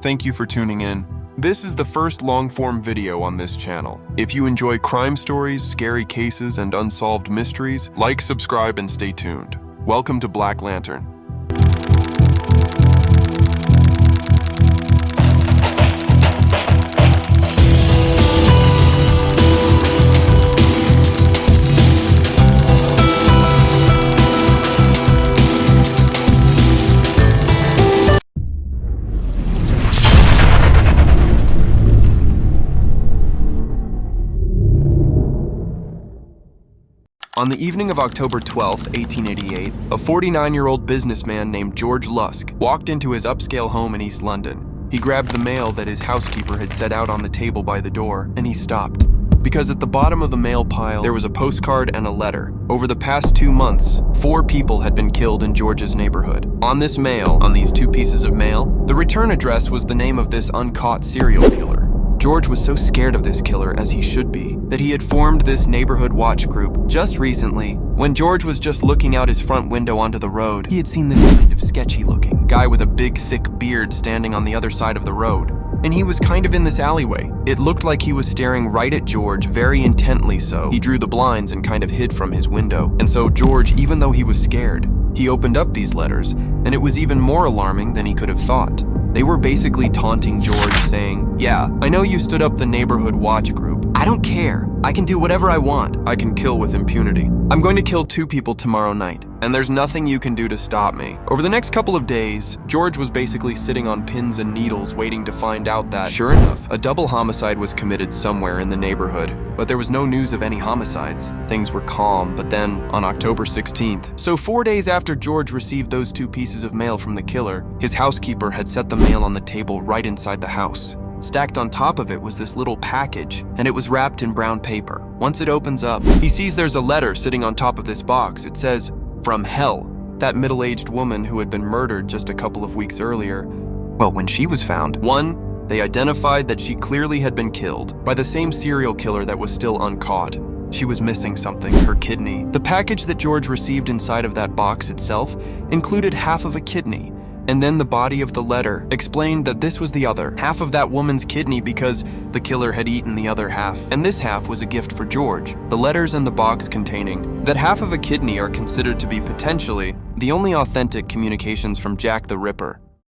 Thank you for tuning in. This is the first long-form video on this channel. If you enjoy crime stories, scary cases, and unsolved mysteries, like, subscribe, and stay tuned. Welcome to Black Lantern. On the evening of October 12, 1888, a 49-year-old businessman named George Lusk walked into his upscale home in East London. He grabbed the mail that his housekeeper had set out on the table by the door, and he stopped. Because at the bottom of the mail pile, there was a postcard and a letter. Over the past 2 months, 4 people had been killed in George's neighborhood. On this mail, on these 2 pieces of mail, the return address was the name of this uncaught serial killer. George was so scared of this killer, as he should be, that he had formed this neighborhood watch group. Just recently, when George was just looking out his front window onto the road, he had seen this kind of sketchy-looking guy with a big, thick beard standing on the other side of the road. And he was kind of in this alleyway. It looked like he was staring right at George, very intently so. He drew the blinds and kind of hid from his window. And so George, even though he was scared, he opened up these letters, and it was even more alarming than he could have thought. They were basically taunting George, saying, "Yeah, I know you stood up the neighborhood watch group. I don't care. I can do whatever I want. I can kill with impunity. I'm going to kill 2 people tomorrow night, and there's nothing you can do to stop me." Over the next couple of days, George was basically sitting on pins and needles waiting to find out that, sure enough, a double homicide was committed somewhere in the neighborhood, but there was no news of any homicides. Things were calm, but then, on October 16th, so 4 days after George received those 2 pieces of mail from the killer, his housekeeper had set the mail on the table right inside the house. Stacked on top of it was this little package, and it was wrapped in brown paper. Once it opens up, he sees there's a letter sitting on top of this box. It says, "From hell." That middle-aged woman who had been murdered just a couple of weeks earlier, well, when she was found, they identified that she clearly had been killed by the same serial killer that was still uncaught. She was missing something, her kidney. The package that George received inside of that box itself included half of a kidney. And then the body of the letter explained that this was the other half of that woman's kidney because the killer had eaten the other half, and this half was a gift for George. The letters and the box containing that half of a kidney are considered to be potentially the only authentic communications from Jack the Ripper.